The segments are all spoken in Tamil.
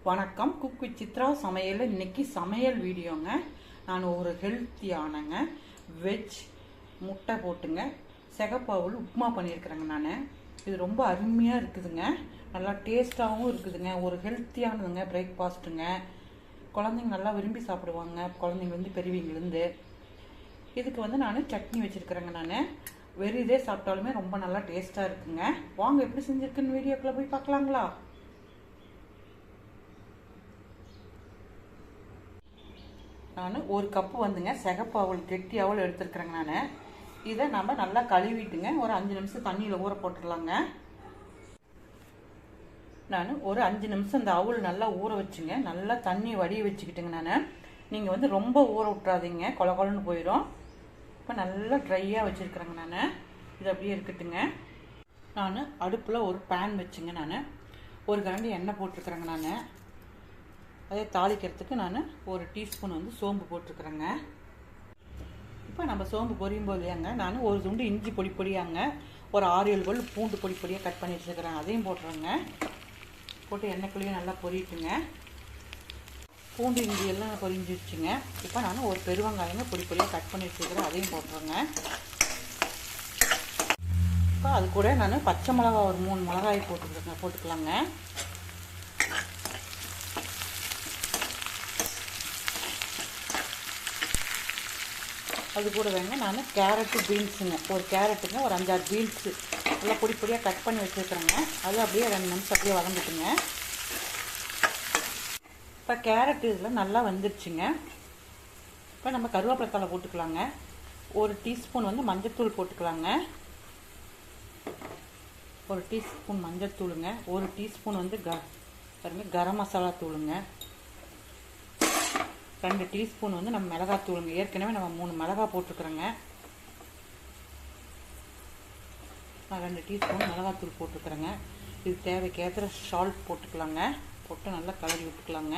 வணக்கம். குக் வித் சித்ரா சமையல். இன்னைக்கு சமையல் வீடியோங்க. நான் ஒரு ஹெல்த்தியானங்க வெஜ் முட்டை போட்டுங்க சிகப்பவுல் உப்புமா பண்ணியிருக்கிறேங்க. நான் இது ரொம்ப அருமையாக இருக்குதுங்க, நல்லா டேஸ்டாகவும் இருக்குதுங்க, ஒரு ஹெல்த்தியானதுங்க பிரேக்ஃபாஸ்ட்டுங்க. குழந்தைங்க நல்லா விரும்பி சாப்பிடுவாங்க, குழந்தைங்கலேருந்து பெரியவங்கலேருந்து. இதுக்கு நான் சட்னி வச்சுருக்கிறேங்க. நான் வெறும் இதே சாப்பிட்டாலுமே ரொம்ப நல்லா டேஸ்ட்டாக இருக்குங்க. வாங்க எப்படி செஞ்சுருக்குன்னு வீடியோக்குள்ளே போய் பார்க்கலாங்களா? நான் ஒரு கப்பு சிகப்பு அவல் கெட்டி அவல் எடுத்துருக்குறேங்க. நான் இதை நம்ம நல்லா கழுவிட்டுங்க ஒரு 5 நிமிஷம் தண்ணியில் ஊற போட்டுடலாங்க. நான் ஒரு 5 நிமிஷம் இந்த அவல் நல்லா ஊற வச்சுங்க, நல்லா தண்ணி வடிய வச்சுக்கிட்டுங்க. நான் நீங்கள் ரொம்ப ஊற விட்றாதீங்க, கொல கொலன்னு போயிடும். இப்போ நல்லா ட்ரையாக வச்சுருக்குறேங்க. நான் இது அப்படியே இருக்கட்டுங்க. நான் அடுப்பில் ஒரு பேன் வச்சுங்க, நான் ஒரு கரண்டி எண்ணெய் போட்டிருக்கிறேங்க. நான் அதே தாளிக்கிறதுக்கு நான் ஒரு டீஸ்பூன் சோம்பு போட்டிருக்கிறேங்க. இப்போ நம்ம சோம்பு பொரியும் போதுங்க நான் ஒரு துண்டு இஞ்சி பொடி பொடியாங்க, ஒரு 6-7 பல் பூண்டு பொடி பொடியாக கட் பண்ணி வச்சுருக்கிறேன், அதையும் போட்டுறேங்க. போட்டு எண்ணெய்க்குள்ளேயும் நல்லா பொரிட்டுங்க. பூண்டு இஞ்சி எல்லாம் பொரிஞ்சிடுச்சுங்க. இப்போ நான் ஒரு பெருவங்காயங்க பொடி பொடியாக கட் பண்ணி வச்சுருக்கிறேன், அதையும் போட்டுறேங்க. இப்போ அது கூட நான் பச்சை மிளகா ஒரு 3 மிளகாய் போட்டுக்கலாங்க. அது கூட நான் கேரட்டு பீன்ஸுங்க, ஒரு கேரட்டுங்க ஒரு 5-6 பீன்ஸு நல்லா பொடி பொடியாக கட் பண்ணி வச்சுருக்கிறேங்க. அது அப்படியே 2 நிமிஷம் அப்படியே வதங்கிட்டுங்க. இப்போ கேரட்டு இதில் நல்லா வந்துடுச்சுங்க. இப்போ நம்ம கருவேப்பிலை தழை போட்டுக்கலாங்க. ஒரு டீஸ்பூன் மஞ்சத்தூள் போட்டுக்கலாங்க. ஒரு டீஸ்பூன் மஞ்சத்தூளுங்க, ஒரு டீஸ்பூன் கரம் மசாலா தூளுங்க, 2 டீஸ்பூன் நம்ம மிளகாத்தூளுங்க. ஏற்கனவே நம்ம 3 மிளகாய் போட்டுக்கிறோங்க. நான் 2 டீஸ்பூன் மிளகாத்தூள் போட்டுக்கிறேங்க. இது தேவைக்கேற்ற சால்ட் போட்டுக்கலாங்க. போட்டு நல்லா கலரி விட்டுக்கலாங்க.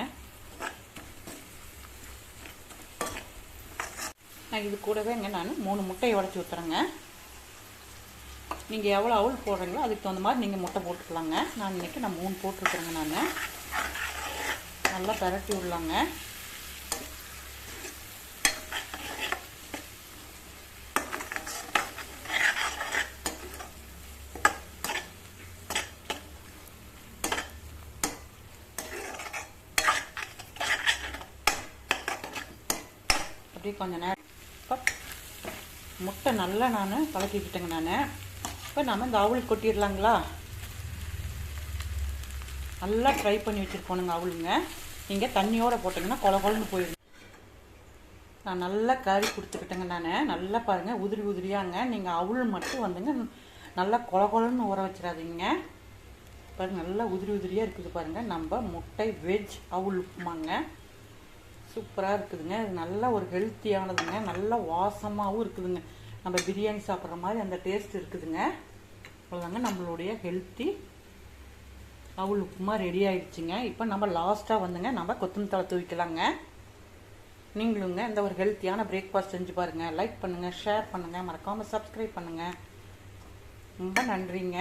நான் இது கூடவே நான் 3 முட்டையை உடச்சி ஊற்றுறேங்க. நீங்கள் எவ்வளோ அவல் போடுறீங்களோ அதுக்கு தகுந்த மாதிரி நீங்கள் முட்டை போட்டுக்கலாங்க. நான் இன்றைக்கி 3 போட்டிருக்கிறேங்க. நான் நல்லா பரட்டி விடலாங்க. அப்படியே கொஞ்சம் நேரம் இப்போ முட்டை நல்லா நான் கலக்கிக்கிட்டேங்க. நான் இப்போ நம்ம இந்த அவல் கொட்டிடலாங்களா? நல்லா ட்ரை பண்ணி வச்சுருப்போனுங்க அவளுங்க. நீங்கள் தண்ணியோடு போட்டிங்கன்னா கொல கொலன்னு போயிடும். நான் நல்லா கறி கொடுத்துக்கிட்டேங்க. நான் நல்லா பாருங்கள், உதிரி உதிரியாங்க. நீங்கள் அவள் மட்டும் நல்லா கொல கொலன்னு ஊற வச்சிடாதீங்க. பாருங்கள் நல்லா உதிரி உதிரியாக இருக்குது பாருங்கள். நம்ம முட்டை வெஜ் அவல் உப்புமாங்க, சூப்பராக இருக்குதுங்க. இது நல்லா ஒரு ஹெல்த்தியானதுங்க, நல்லா வாசமாகவும் இருக்குதுங்க. நம்ம பிரியாணி சாப்பிட்ற மாதிரி அந்த டேஸ்ட் இருக்குதுங்க. அவ்வளோதாங்க, நம்மளுடைய ஹெல்த்தி அவல் உப்புமா ரெடி ஆகிடுச்சிங்க. இப்போ நம்ம லாஸ்ட்டாக நம்ம கொத்தமல்லி தழை தூவிக்கலாங்க. நீங்களுங்க இந்த ஒரு ஹெல்த்தியான பிரேக்ஃபாஸ்ட் செஞ்சு பாருங்கள். லைக் பண்ணுங்கள், ஷேர் பண்ணுங்கள், மறக்காமல் சப்ஸ்கிரைப் பண்ணுங்கள். ரொம்ப நன்றிங்க.